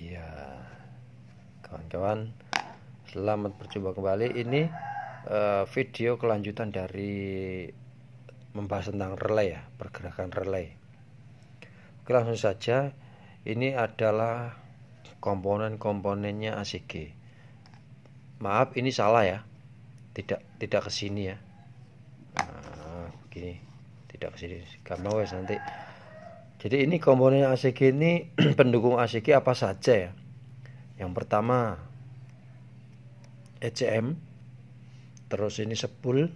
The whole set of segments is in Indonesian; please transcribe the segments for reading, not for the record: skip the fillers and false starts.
Ya, kawan-kawan, selamat berjumpa kembali. Ini video kelanjutan dari membahas tentang relay ya, pergerakan relay. Oke, langsung saja. Ini adalah komponen-komponennya ACG. Maaf, ini salah ya. Tidak ke sini ya. Nah, begini. Tidak ke sini. Gampang wes nanti. Jadi ini komponen ACG ini pendukung ACG apa saja ya? Yang pertama ECM, terus ini sepul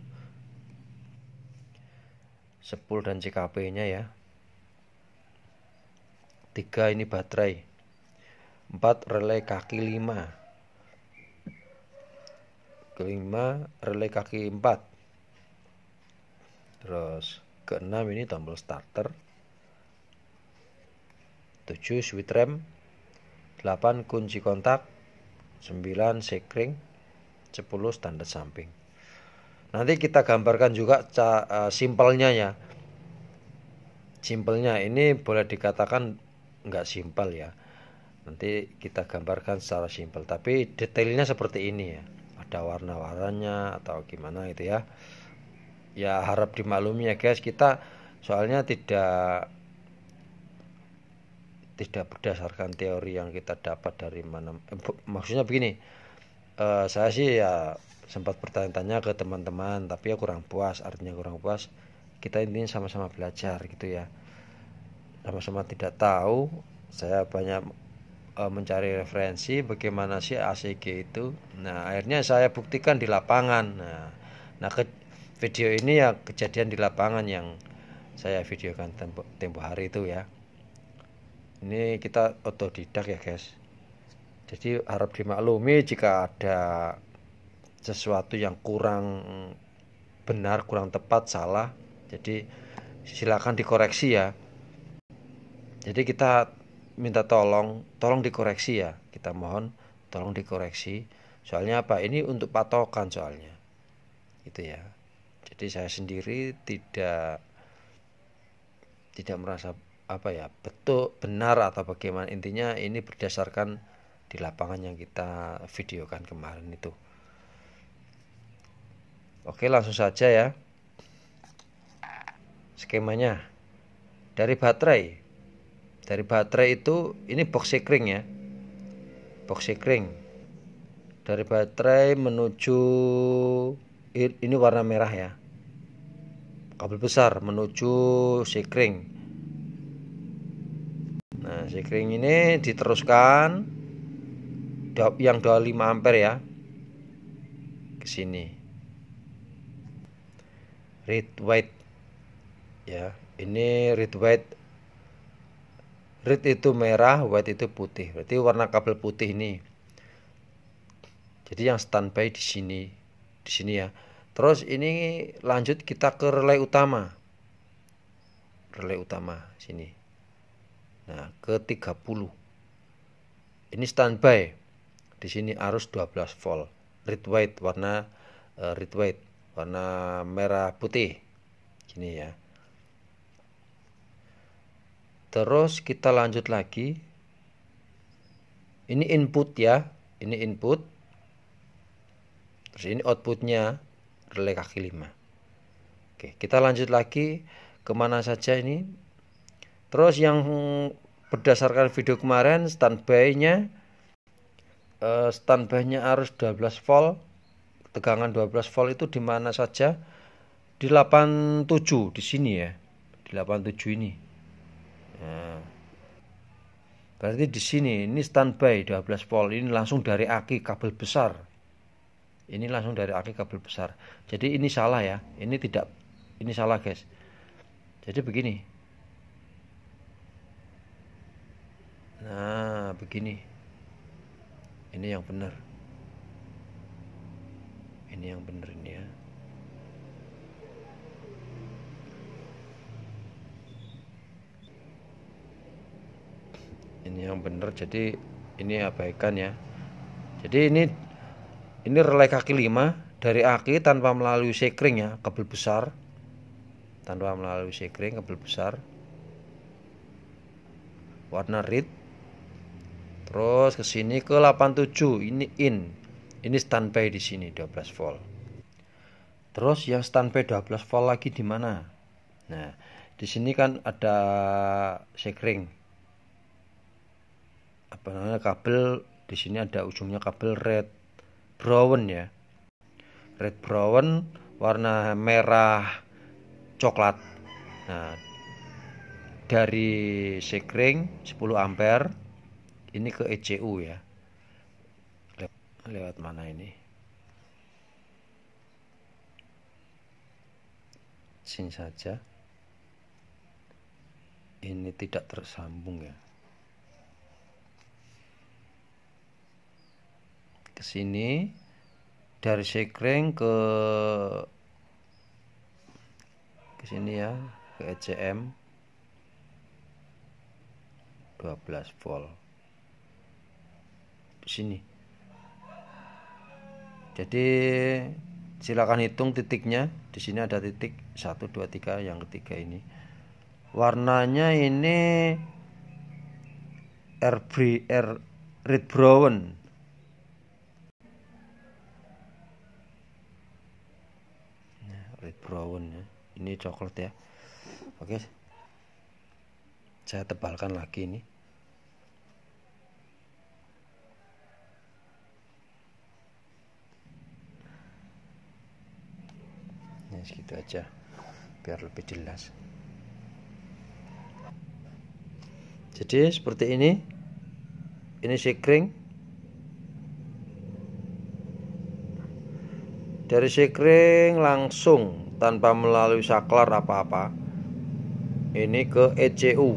dan CKP-nya ya. 3 ini baterai. 4 relay kaki 5. Kelima relay kaki 4. Terus keenam ini tombol starter. 7 switch rem. 8 kunci kontak. 9 sekring. 10 standar samping. Nanti kita gambarkan juga simpelnya ya. Simpelnya ini boleh dikatakan nggak simpel ya. Nanti kita gambarkan secara simpel. Tapi detailnya seperti ini ya. Ada warna-warnanya atau gimana itu ya. Ya harap dimaklumi ya guys. Kita soalnya tidak berdasarkan teori yang kita dapat dari mana. Maksudnya begini. Saya sih ya sempat bertanya-tanya ke teman-teman, tapi ya kurang puas. Artinya kurang puas, kita intinya sama-sama belajar gitu ya, sama-sama tidak tahu. Saya banyak mencari referensi bagaimana sih ACG itu. Nah akhirnya saya buktikan di lapangan. Nah video ini ya kejadian di lapangan yang saya videokan tempo hari itu ya. Ini kita otodidak ya guys, jadi harap dimaklumi jika ada sesuatu yang kurang benar, kurang tepat, salah. Jadi silakan dikoreksi ya. Jadi kita minta tolong dikoreksi ya. Kita mohon tolong dikoreksi. Soalnya apa? Ini untuk patokan soalnya. Itu ya. Jadi saya sendiri tidak merasa apa ya, betul, benar atau bagaimana. Intinya ini berdasarkan di lapangan yang kita videokan kemarin itu. Oke, langsung saja ya. Skemanya. Dari baterai itu ini box sekring ya. Box sekring. Dari baterai menuju ini warna merah ya. Kabel besar menuju sekring. Nah, sekring ini diteruskan yang 25 ampere ya. Ke sini. Red white ya, ini red white. Red itu merah, white itu putih. Berarti warna kabel putih ini. Jadi yang standby di sini ya. Terus ini lanjut kita ke relay utama. Relay utama sini. Nah, ke 30. Ini standby. Di sini arus 12 volt. Red white warna red white, warna merah putih. Gini ya. Terus kita lanjut lagi. Ini input ya. Ini input. Terus ini outputnya relay kaki 5. Oke, kita lanjut lagi. Kemana saja ini. Terus yang berdasarkan video kemarin standby-nya arus 12 volt. Tegangan 12 volt itu di mana saja? Di 87 di sini ya. Di 87 ini. Nah, berarti di sini ini standby 12 volt. Ini langsung dari aki kabel besar. Ini langsung dari aki kabel besar. Jadi ini salah ya. Ini salah guys. Jadi begini. Nah, begini. Ini yang benar. Ini yang benar ini ya. Ini yang benar, jadi ini abaikan ya. Jadi ini relay kaki 5 dari aki tanpa melalui sekring ya, kabel besar. Tanpa melalui sekring, kabel besar. Warna red. Terus ke sini ke 87, ini in. Ini standby di sini 12 volt. Terus yang standby 12 volt lagi di mana? Nah, di sini kan ada sekring. Apa namanya, kabel di sini ada ujungnya kabel red brown ya. Red brown warna merah coklat. Nah, dari sekring 10 ampere ini ke ECU ya. Lewat mana ini? Sini saja. Ini tidak tersambung ya. Ke sini dari sekring ke sini ya, ke ECM 12 volt. Di sini. Jadi silakan hitung titiknya. Di sini ada titik 1 2 3, yang ketiga ini. Warnanya ini red brown. Red brown ya. Ini coklat ya. Oke. Saya tebalkan lagi ini. Ya, segitu aja biar lebih jelas. Jadi seperti ini sekring. Dari sekring langsung tanpa melalui saklar apa-apa ini ke ECU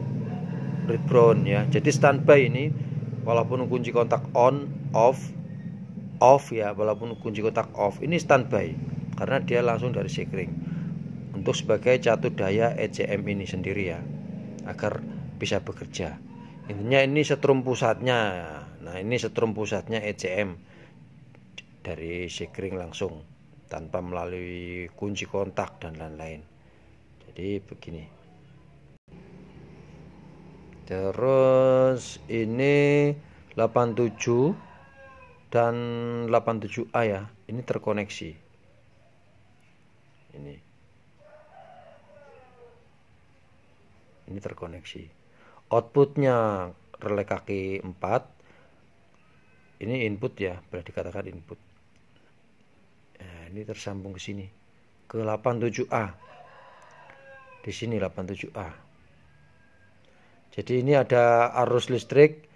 red brown ya. Jadi standby ini, walaupun kunci kontak on off ya, walaupun kunci kontak off ini standby karena dia langsung dari sekring untuk sebagai catu daya ECM ini sendiri ya, agar bisa bekerja. Intinya ini setrum pusatnya. Nah, ini setrum pusatnya ECM dari sekring langsung tanpa melalui kunci kontak dan lain-lain. Jadi begini. Terus ini 87 dan 87A ya, ini terkoneksi. Ini terkoneksi. Outputnya relay kaki 4. Ini input ya, boleh dikatakan input. Nah, ini tersambung ke sini ke 87A. Di sini 87A. Jadi ini ada arus listrik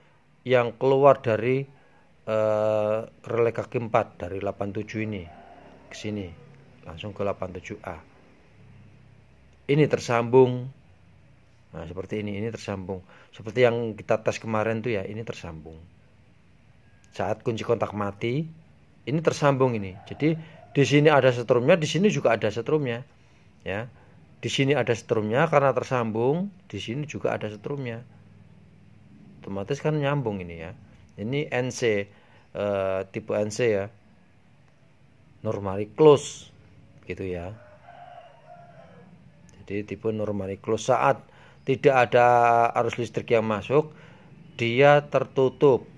yang keluar dari relay kaki 4 dari 87 ini ke sini langsung ke 87A. Ini tersambung. Nah, seperti ini tersambung. Seperti yang kita tes kemarin tuh ya, ini tersambung. Saat kunci kontak mati, ini tersambung ini. Jadi di sini ada setrumnya, di sini juga ada setrumnya. Ya. Di sini ada setrumnya karena tersambung, di sini juga ada setrumnya. Otomatis kan nyambung ini ya. Ini NC tipe NC ya. Normally close gitu ya. Jadi tipe normally close, saat tidak ada arus listrik yang masuk, dia tertutup.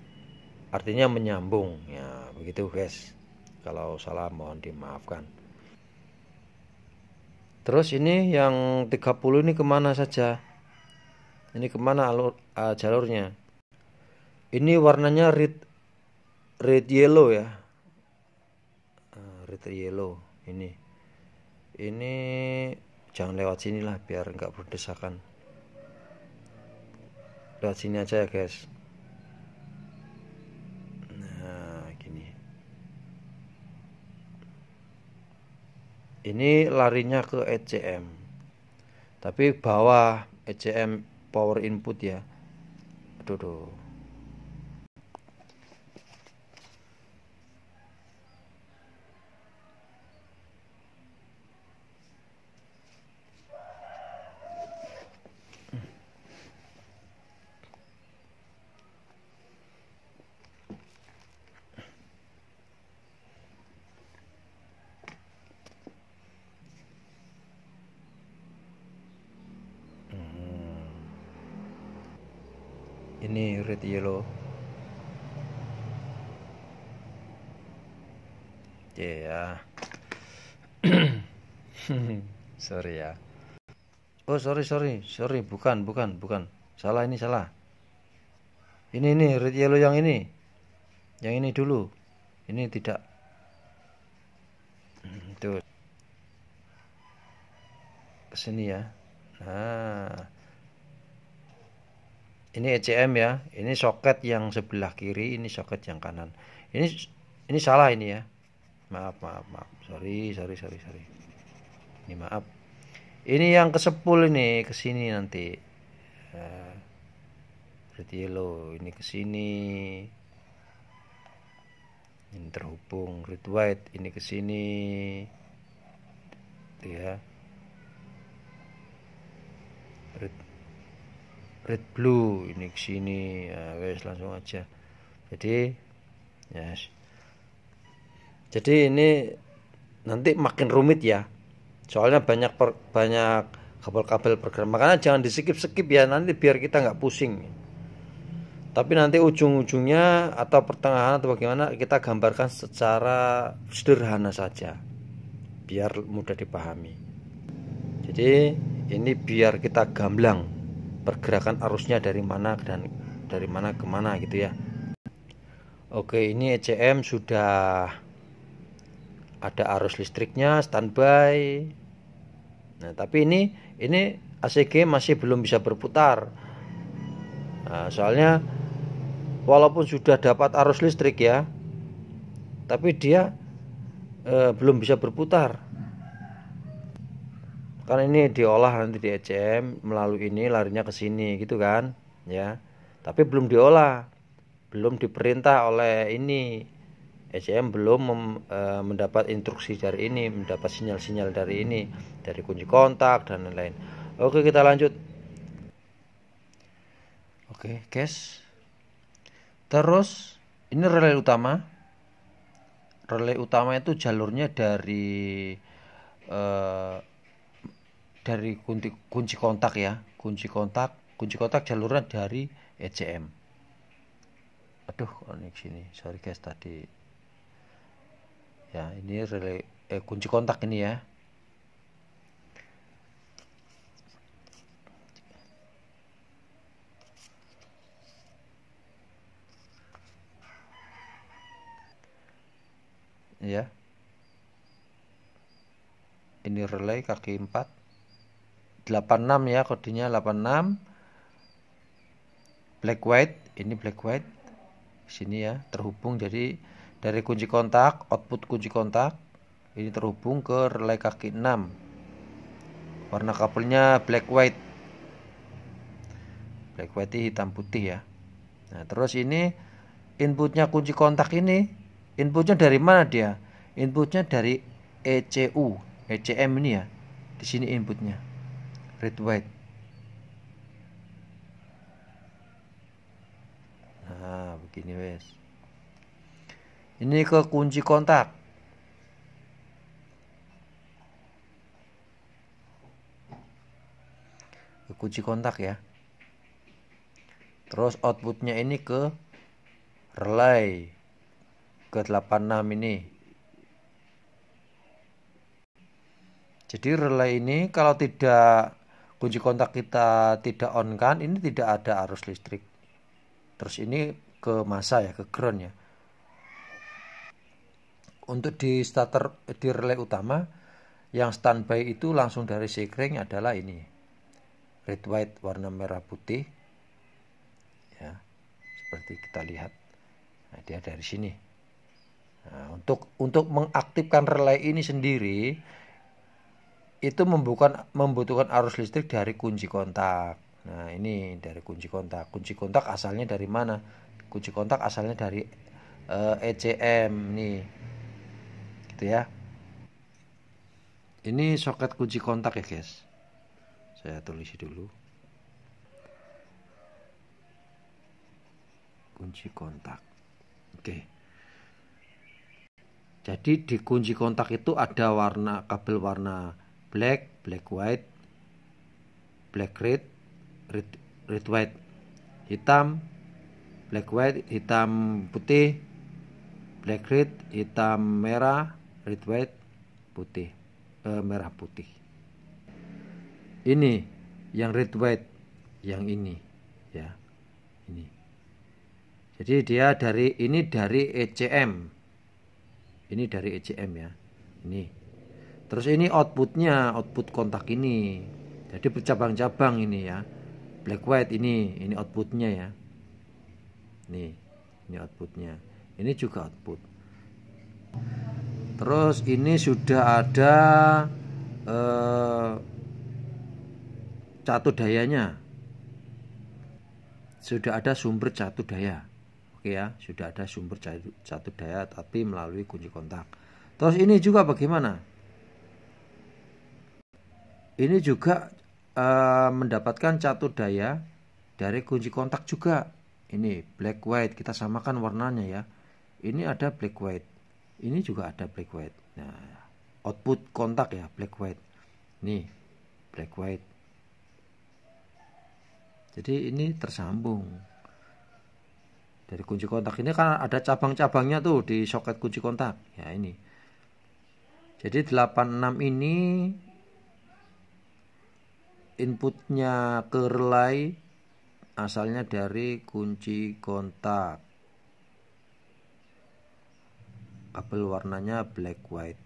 Artinya menyambung. Ya, begitu guys. Kalau salah mohon dimaafkan. Terus ini yang 30 ini kemana saja? Ini kemana jalurnya? Ini warnanya red yellow ya. Red yellow ini. Ini jangan lewat sini lah biar nggak berdesakan. Lewat sini aja ya guys. Nah, gini. Ini larinya ke ECM. Tapi bawah ECM power input ya. Aduh. Ini red yellow. Ya. Sorry ya. Oh, sorry, bukan. Salah, ini salah. Ini red yellow yang ini. Yang ini dulu. Ini tidak. Tuh. Kesini ya. Nah. Ini ECM ya. Ini soket yang sebelah kiri, ini soket yang kanan. Ini salah ini ya. Maaf. Sorry. Ini maaf. Ini yang ke-10 ini ke sini nanti. Red yellow ini ke sini. Ini terhubung red white ini ke sini. Tuh ya. Red blue ini ke sini. Ya, wes langsung aja. Jadi yes. Jadi ini nanti makin rumit ya. Soalnya banyak kabel-kabel program. Makanya jangan di-skip ya, nanti biar kita nggak pusing. Tapi nanti ujung-ujungnya atau pertengahan atau bagaimana kita gambarkan secara sederhana saja, biar mudah dipahami. Jadi ini biar kita gamblang pergerakan arusnya dari mana dan dari mana ke mana gitu ya. Oke, ini ECM sudah ada arus listriknya standby. Nah, tapi ini ACG masih belum bisa berputar. Nah, soalnya walaupun sudah dapat arus listrik ya, tapi dia belum bisa berputar. Karena ini diolah nanti di ECM melalui ini larinya ke sini gitu kan, ya. Tapi belum diolah, belum diperintah oleh ini. ECM belum mendapat instruksi dari ini, mendapat sinyal-sinyal dari ini, dari kunci kontak dan lain-lain. Oke, kita lanjut. Oke, guys. Terus ini relay utama. Relay utama itu jalurnya dari kunci kontak ya. Kunci kontak jalurnya dari ECM. Aduh, ini sini. Sorry guys tadi. Ya, ini relay kunci kontak ini ya. Ya. Ini relay kaki 4. 86 ya, kodenya 86. Black white, ini black white. Sini ya, terhubung jadi dari kunci kontak, output kunci kontak ini terhubung ke relay kaki 6. Warna kabelnya black white. Black white hitam putih ya. Nah, terus ini inputnya kunci kontak ini, inputnya dari mana dia? Inputnya dari ECU, ECM ini ya. Di sini inputnya. Red white. Nah, begini wes. Ini ke kunci kontak. Ke kunci kontak ya. Terus outputnya ini ke relay ke 86 ini. Jadi relay ini kalau tidak kunci kontak kita tidak on kan, ini tidak ada arus listrik. Terus ini ke masa ya, ke ground ya. Untuk di starter di relay utama yang standby itu langsung dari sekring adalah ini. Red white warna merah putih. Ya. Seperti kita lihat. Nah, dia dari sini. Nah, untuk mengaktifkan relay ini sendiri itu membutuhkan arus listrik dari kunci kontak. Nah, ini dari kunci kontak. Kunci kontak asalnya dari mana? Kunci kontak asalnya dari ECM nih. Gitu ya. Ini soket kunci kontak ya, guys. Saya tulis dulu. Kunci kontak. Oke. Jadi di kunci kontak itu ada kabel warna black white, black red white, hitam, black white, hitam putih, black red, hitam merah, red white putih, merah putih. Ini yang red white, yang ini ya, ini. Jadi dia dari ECM, ini dari ECM ya, ini. Terus ini outputnya, output kontak ini. Jadi bercabang-cabang ini ya, black white ini outputnya ya. Nih, ini outputnya. Ini juga output. Terus ini sudah ada catu dayanya. Sudah ada sumber catu daya. Oke ya, sudah ada sumber catu daya tapi melalui kunci kontak. Terus ini juga bagaimana? Ini juga mendapatkan catu daya dari kunci kontak juga. Ini black white, kita samakan warnanya ya. Ini ada black white, ini juga ada black white. Nah, output kontak ya black white. Nih black white. Jadi ini tersambung. Dari kunci kontak ini kan ada cabang-cabangnya tuh di soket kunci kontak. Ya ini. Jadi 86 ini inputnya ke relay asalnya dari kunci kontak. Kabel warnanya black white.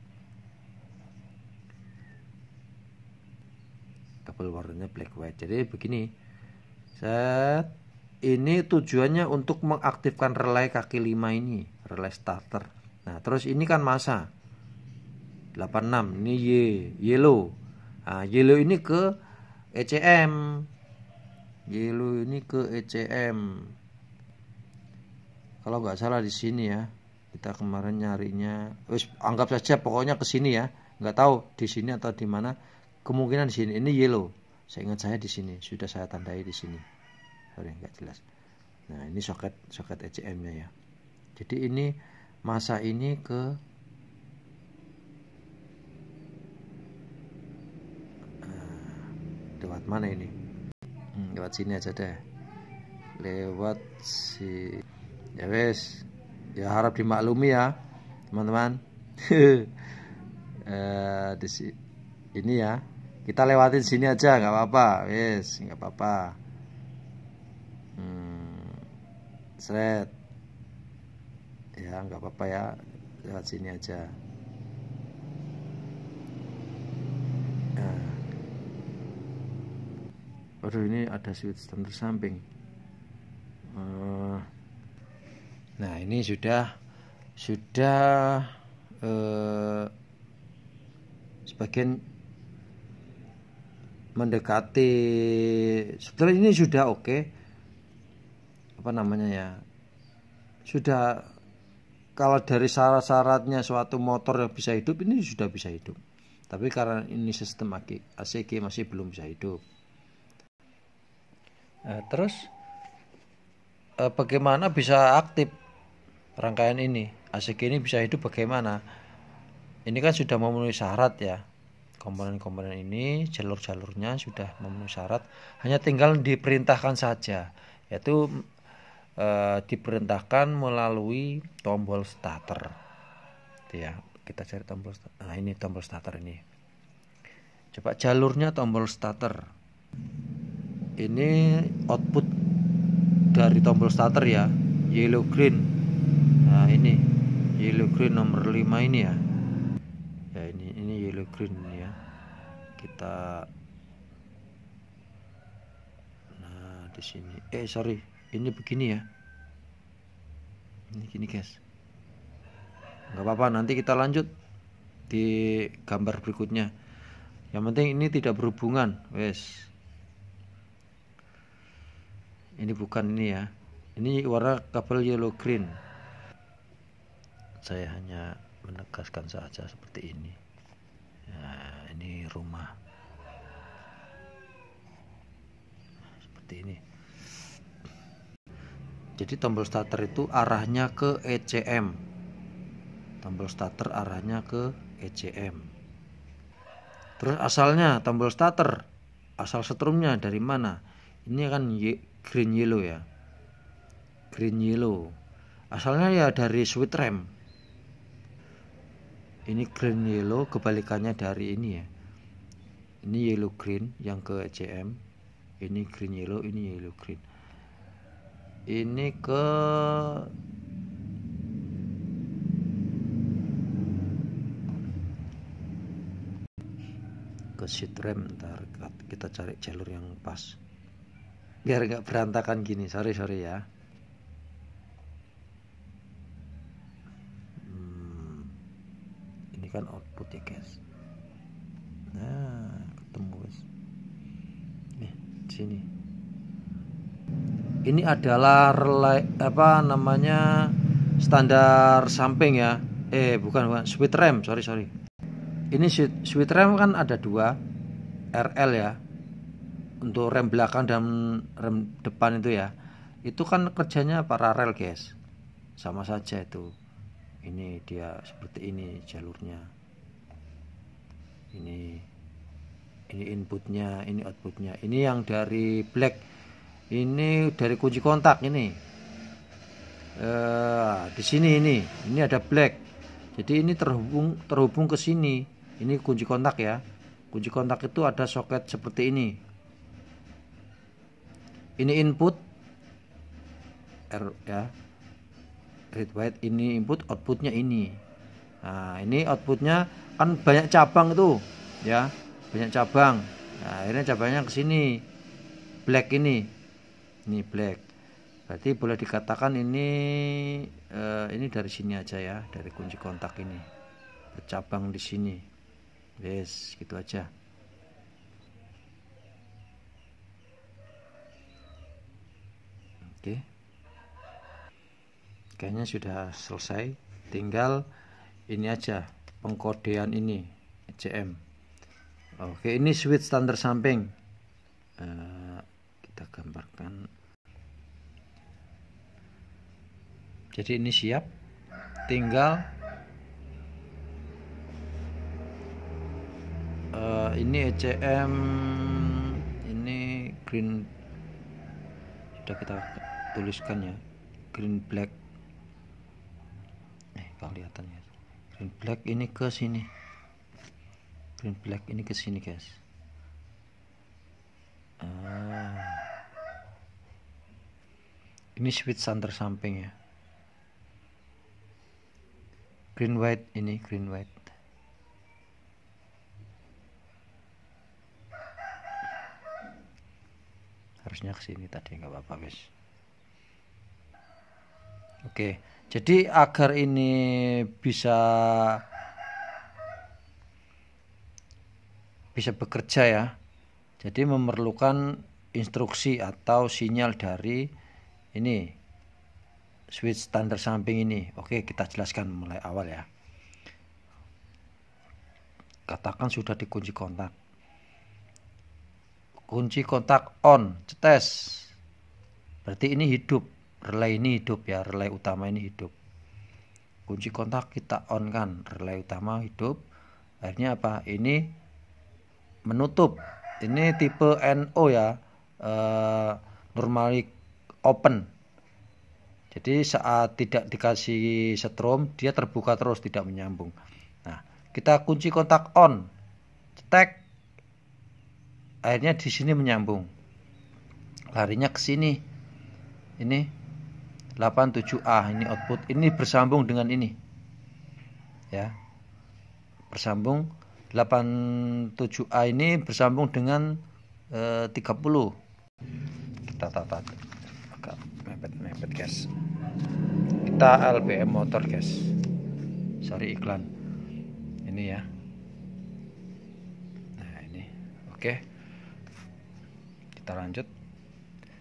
Kabel warnanya black white. Jadi begini. Ini tujuannya untuk mengaktifkan relay kaki 5 ini, relay starter. Nah, terus ini kan masa 86, ini yellow. Nah, yellow ini ke ECM. Yellow ini ke ECM. Kalau nggak salah di sini ya. Kita kemarin nyarinya, anggap saja pokoknya ke sini ya. Nggak tahu di sini atau di mana. Kemungkinan di sini. Ini yellow. Saya ingat saya di sini. Sudah saya tandai di sini. Sorry, nggak jelas. Nah, ini soket ECM-nya ya. Jadi ini masa ini ke lewat mana ini? Lewat sini aja deh. Lewat si, ya wes. Ya harap dimaklumi ya, teman-teman. Ini ya. Kita lewatin sini aja, nggak apa-apa, wes, nggak apa-apa. Seret. Ya nggak apa-apa ya, lewat sini aja. Nah. Waduh, ini ada switch standar samping. Nah, ini sudah sebagian mendekati. Setelah ini sudah oke. Apa namanya ya? Sudah, kalau dari syarat-syaratnya suatu motor yang bisa hidup, ini sudah bisa hidup. Tapi karena ini sistem ACG masih belum bisa hidup. Terus bagaimana bisa aktif rangkaian ini? ACG ini bisa hidup bagaimana? Ini kan sudah memenuhi syarat ya. Komponen-komponen ini, jalur-jalurnya sudah memenuhi syarat. Hanya tinggal diperintahkan saja, yaitu diperintahkan melalui tombol starter. Ya, kita cari tombol starter. Nah, ini tombol starter ini. Coba jalurnya tombol starter. Ini output dari tombol starter ya, yellow green. Nah, ini yellow green nomor 5 ini ya. Ya, ini yellow green ya. Kita, nah di sini. Sorry. Ini begini ya. Ini gini guys. Nggak apa-apa, nanti kita lanjut di gambar berikutnya. Yang penting ini tidak berhubungan, wes. Ini bukan ini ya. Ini warna kabel yellow green. Saya hanya menegaskan saja seperti ini. Nah, ini rumah. Seperti ini. Jadi tombol starter itu arahnya ke ECM. Tombol starter arahnya ke ECM. Terus asalnya tombol starter, asal setrumnya dari mana? Ini kan green yellow ya. Green yellow. Asalnya ya dari switch rem. Ini green yellow, kebalikannya dari ini ya. Ini yellow green yang ke ECM. Ini green yellow, ini yellow green. Ini ke seat rem. Ntar kita cari jalur yang pas biar nggak berantakan gini. Sorry ya. Ini kan output ya guys. Nah, ketemu guys. Nih, sini. Ini adalah relay standar samping ya. Bukan switch rem, sorry. Ini switch rem kan ada 2 RL ya, untuk rem belakang dan rem depan itu ya. Itu kan kerjanya paralel guys, sama saja itu. Ini dia seperti ini jalurnya. Ini inputnya, ini outputnya. Ini yang dari black, ini dari kunci kontak ini. Di sini ini ada black. Jadi ini terhubung ke sini. Ini kunci kontak ya. Kunci kontak itu ada soket seperti ini. Ini input ya. Read write, ini input, outputnya ini. Nah, ini outputnya kan banyak cabang itu ya. Banyak cabang. Nah, akhirnya cabangnya ke sini. Black ini. Ini black. Berarti boleh dikatakan ini dari sini aja ya, dari kunci kontak ini. Bercabang di sini. Yes, gitu aja. Oke. Kayaknya sudah selesai. Tinggal ini aja pengkodean ini ECM. Oke, ini switch standar samping. Kita gambarkan. Jadi ini siap. Tinggal ini ECM, ini green, sudah kita tuliskan ya, green black. Kelihatan ya, green black ini ke sini, green black ini ke sini guys. Ini switch standar samping ya. Green white, ini green white. Harusnya ke sini tadi, nggak apa-apa guys. Oke, jadi agar ini bisa bekerja ya, jadi memerlukan instruksi atau sinyal dari ini switch standar samping ini. Oke, kita jelaskan mulai awal ya. Katakan sudah dikunci kontak. Kunci kontak on, cetes. Berarti ini hidup, relay ini hidup ya, relay utama ini hidup. Kunci kontak kita on kan, relay utama hidup. Akhirnya apa? Ini menutup. Ini tipe NO ya, normally open. Jadi saat tidak dikasih strom, dia terbuka terus, tidak menyambung. Nah, kita kunci kontak on, cetek. Akhirnya di sini menyambung. Larinya ke sini. Ini 87A, ini output. Ini bersambung dengan ini. Ya. Bersambung 87A ini bersambung dengan 30. Kita tata agak mepet guys. Kita LBM motor guys. Sorry iklan. Ini ya. Nah, ini. Oke. Kita lanjut.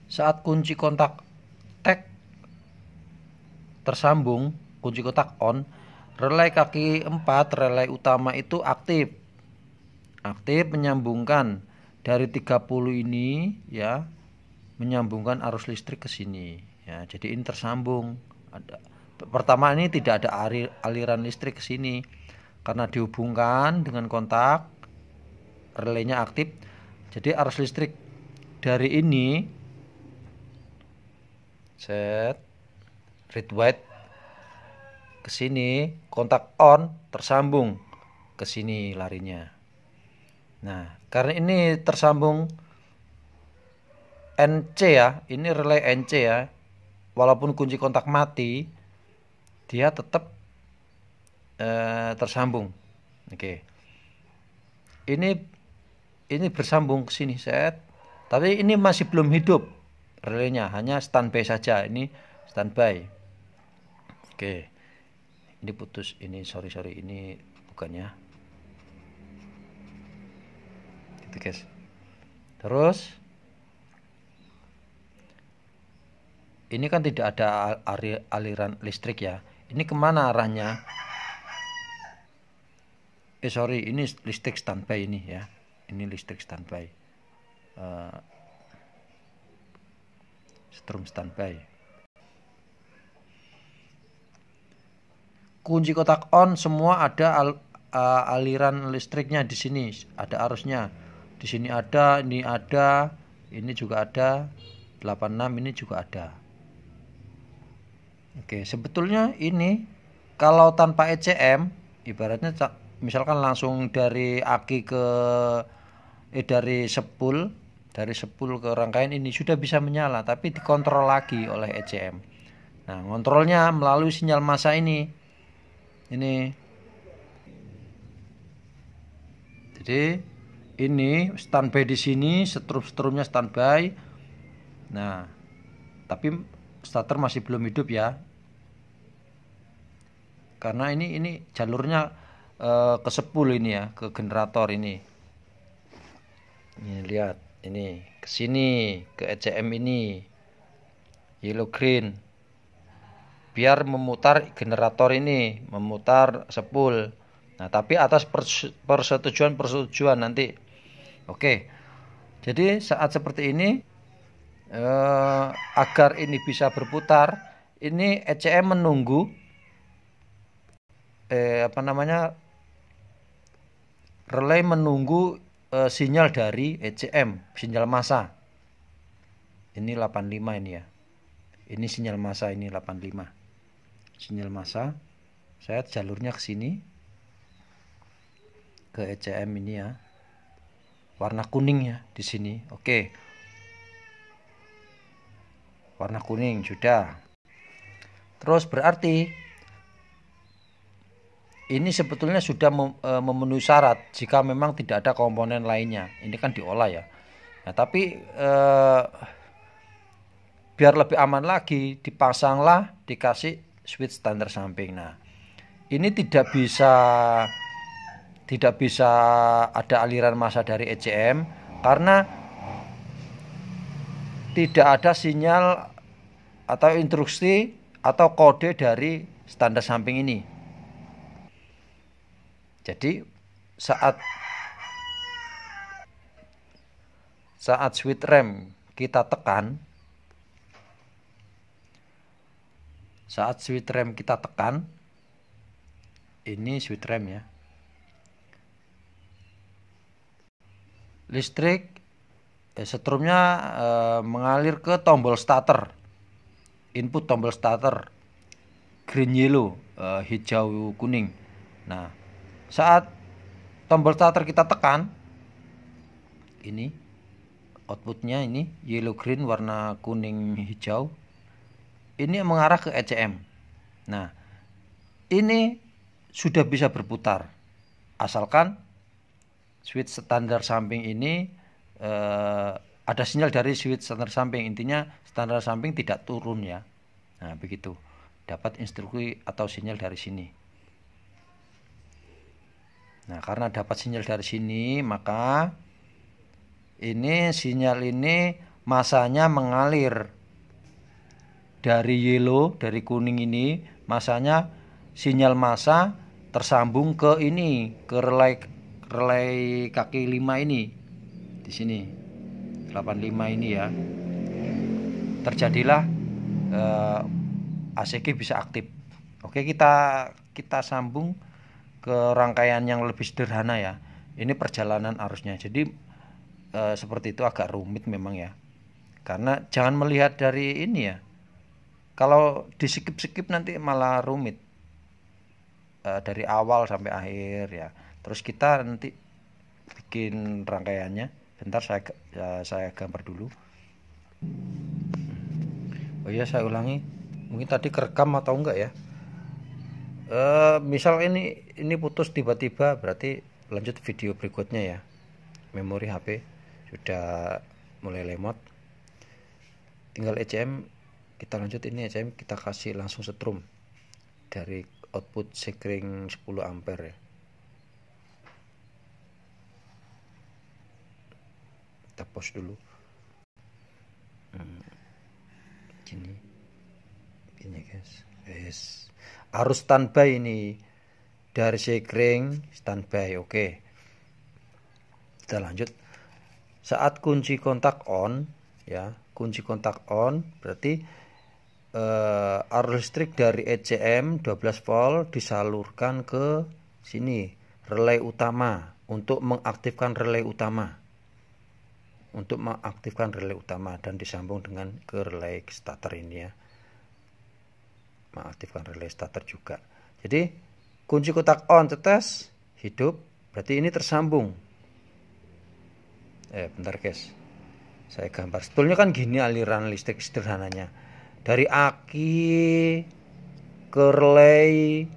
Saat kunci kontak tag tersambung, kunci kontak on, relay kaki 4, relay utama itu aktif. Aktif menyambungkan dari 30 ini ya, menyambungkan arus listrik ke sini ya. Jadi ini tersambung. Pertama ini tidak ada aliran listrik ke sini karena dihubungkan dengan kontak, relaynya aktif. Jadi arus listrik dari ini set read write ke sini, kontak on tersambung ke sini larinya. Nah, karena ini tersambung NC ya, ini relay NC ya. Walaupun kunci kontak mati, dia tetap tersambung. Oke. Ini bersambung ke sini set. Tapi ini masih belum hidup relaynya, hanya standby saja. Ini standby. Oke. Ini putus, ini sorry ini bukannya. Gitu guys. Terus ini kan tidak ada aliran listrik ya. Ini kemana arahnya? Sorry, ini listrik standby ini ya. Ini listrik standby. Strom standby. Kunci kotak on semua ada aliran listriknya di sini, ada arusnya. Di sini ada, ini juga ada, 86 ini juga ada. Oke, sebetulnya ini kalau tanpa ECM, ibaratnya misalkan langsung dari aki ke dari sepul ke rangkaian ini sudah bisa menyala, tapi dikontrol lagi oleh ECM. Nah, kontrolnya melalui sinyal massa ini. Jadi ini standby di sini, strumnya standby. Nah, tapi starter masih belum hidup ya. Karena ini jalurnya ke sepul ini ya, ke generator ini. Ini lihat, ini ke sini, ke ECM ini. Yellow green. Biar memutar generator ini, memutar sepul. Nah, tapi atas persetujuan nanti. Oke. Jadi saat seperti ini agar ini bisa berputar, ini ECM menunggu relay menunggu sinyal dari ECM, sinyal massa. Ini 85 ini ya. Ini sinyal massa, ini 85. Sinyal massa. Saya jalurnya ke sini. Ke ECM ini ya. Warna kuning ya di sini. Oke. Warna kuning sudah. Terus berarti ini sebetulnya sudah memenuhi syarat jika memang tidak ada komponen lainnya. Ini kan diolah ya. Nah, tapi biar lebih aman lagi, dipasanglah, dikasih switch standar samping. Nah, ini tidak bisa ada aliran massa dari ECM karena tidak ada sinyal atau instruksi atau kode dari standar samping ini. Jadi saat switch rem kita tekan, ini switch rem ya, listrik setrumnya mengalir ke tombol starter, input tombol starter, green yellow, hijau kuning. Nah, saat tombol starter kita tekan, ini outputnya ini yellow green, warna kuning hijau, ini mengarah ke ECM. Nah, ini sudah bisa berputar asalkan switch standar samping ini ada sinyal dari switch standar samping. Intinya standar samping tidak turun ya. Nah, begitu, dapat instruksi atau sinyal dari sini. Nah, karena dapat sinyal dari sini, maka ini sinyal ini massanya mengalir dari yellow, dari kuning ini, massanya sinyal massa tersambung ke ini, ke relay kaki 5 ini. Di sini 85 ini ya. Terjadilah ACG bisa aktif. Oke, kita sambung ke rangkaian yang lebih sederhana ya. Ini perjalanan arusnya. Jadi seperti itu agak rumit memang ya. Karena jangan melihat dari ini ya. Kalau di skip nanti malah rumit. dari awal sampai akhir ya. Terus kita nanti bikin rangkaiannya. Bentar saya gambar dulu. Oh iya, saya ulangi. Mungkin tadi kerekam atau enggak ya? Misal ini putus tiba-tiba, berarti lanjut video berikutnya ya. Memori HP sudah mulai lemot. Tinggal ECM kita lanjut. Ini ECM kita kasih langsung setrum dari output sekring 10 ampere ya. Kita pause dulu. Ini guys, harus standby ini dari sekring standby. Oke, kita lanjut. Saat kunci kontak on ya, kunci kontak on berarti arus listrik dari ECM 12 volt disalurkan ke sini relay utama untuk mengaktifkan relay utama. Dan disambung dengan ke relay starter ini ya, mengaktifkan relay starter juga. Jadi kunci kontak on tetes hidup, berarti ini tersambung. Bentar guys, saya gambar. Sebetulnya kan gini aliran listrik sederhananya, dari aki ke relay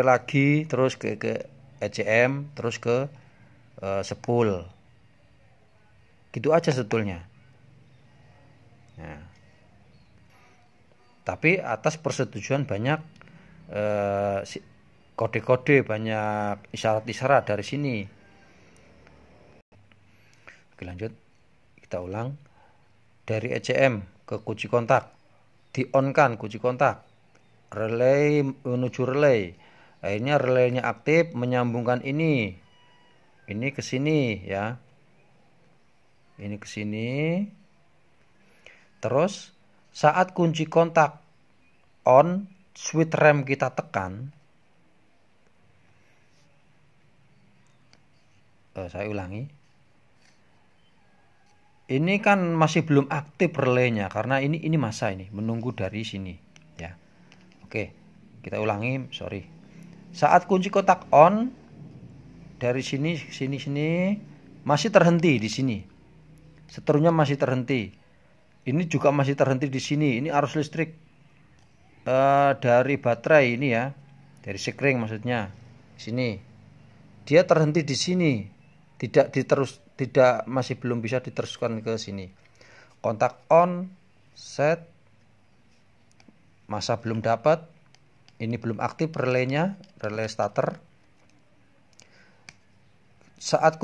lagi, terus ke ECM, terus ke spool. Gitu aja sebetulnya. Nah, tapi atas persetujuan banyak kode-kode, banyak isyarat-isyarat dari sini. Oke, lanjut. Kita ulang. Dari ECM ke kunci kontak, di-on-kan kunci kontak, relay menuju relay. Akhirnya relaynya aktif, menyambungkan ini ke sini ya. Ini ke sini. Terus saat kunci kontak on, switch rem kita tekan. Saya ulangi. Ini kan masih belum aktif relaynya karena ini masa ini menunggu dari sini ya. Oke, kita ulangi, sorry. Saat kunci kontak on, dari sini masih terhenti di sini. Seterusnya masih terhenti. Ini juga masih terhenti di sini. Ini arus listrik dari baterai ini ya, dari sekring maksudnya. Sini. Dia terhenti di sini. Masih belum bisa diteruskan ke sini. Kontak on, set. Masa belum dapat. Ini belum aktif relaynya, relay starter. Saat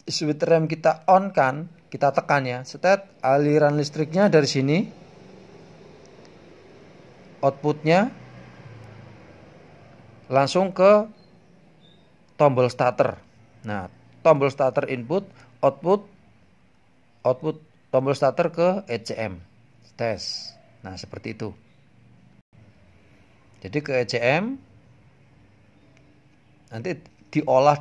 switch rem kita on kan, kita tekan ya, setet, aliran listriknya dari sini, outputnya langsung ke tombol starter. Nah, tombol starter input, output tombol starter ke ECM tes. Nah, seperti itu. Jadi ke ECM nanti diolah.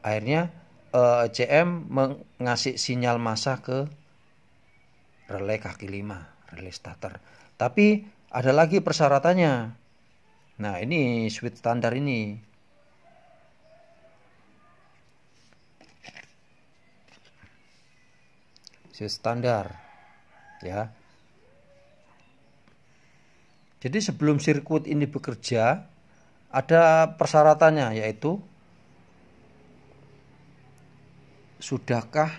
Akhirnya ECM mengasih sinyal massa ke relay kaki 5, relay starter. Tapi ada lagi persyaratannya. Nah, ini switch standar ini. Switch standar ya. Jadi sebelum sirkuit ini bekerja ada persyaratannya, yaitu sudahkah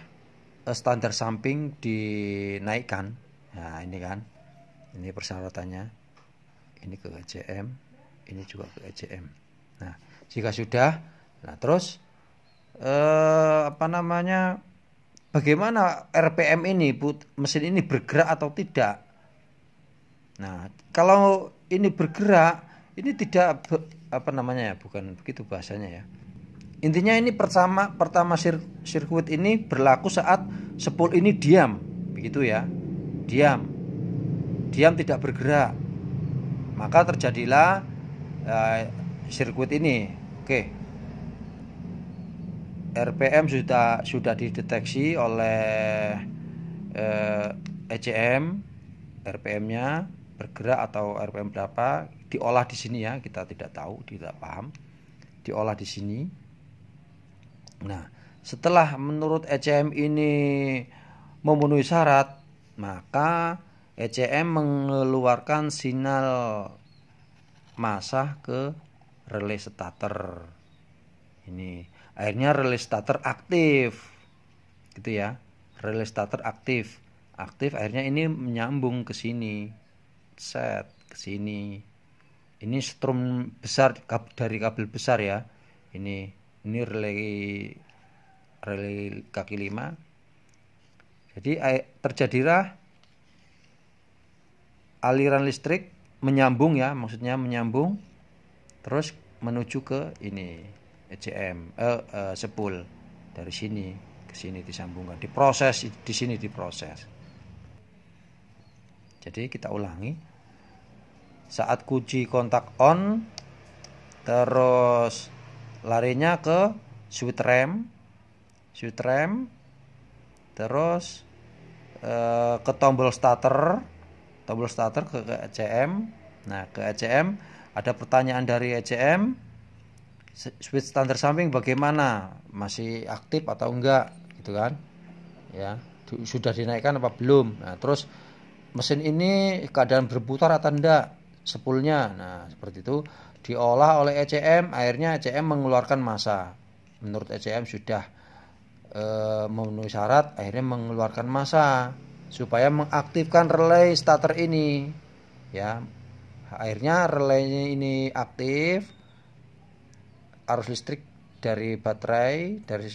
standar samping dinaikkan. Nah, ini kan, ini persyaratannya. Ini ke ECM, ini juga ke ECM. Nah, jika sudah, nah terus bagaimana RPM ini, mesin ini bergerak atau tidak? Nah, kalau ini bergerak, ini tidak bukan begitu bahasanya ya. Intinya ini pertama sirkuit ini berlaku saat spool ini diam, begitu ya. Diam tidak bergerak. Maka terjadilah sirkuit ini. Oke. RPM sudah dideteksi oleh ECM RPM-nya bergerak atau RPM berapa, diolah di sini ya, kita tidak tahu, tidak paham, diolah di sini. Nah, setelah menurut ECM ini memenuhi syarat, maka ECM mengeluarkan sinyal massa ke relay starter. Ini akhirnya relay starter aktif, gitu ya. Relay starter aktif, akhirnya ini menyambung ke sini, set ke sini. Ini strum besar dari kabel besar ya. Ini relay kaki 5. Jadi terjadilah aliran listrik menyambung ya, maksudnya menyambung terus menuju ke ini ECM spool dari sini ke sini disambungkan, diproses di sini diproses. Jadi kita ulangi. Saat kunci kontak on, terus larinya ke switch rem, terus ke tombol starter ke ECM. Nah, ke ECM ada pertanyaan dari ECM, switch standar samping bagaimana, masih aktif atau enggak, gitu kan ya, sudah dinaikkan apa belum. Nah, terus mesin ini keadaan berputar atau enggak spoolnya. Nah, seperti itu diolah oleh ECM, akhirnya ECM mengeluarkan massa. Menurut ECM sudah memenuhi syarat, akhirnya mengeluarkan massa supaya mengaktifkan relay starter ini ya. Akhirnya relay ini aktif, arus listrik dari baterai dari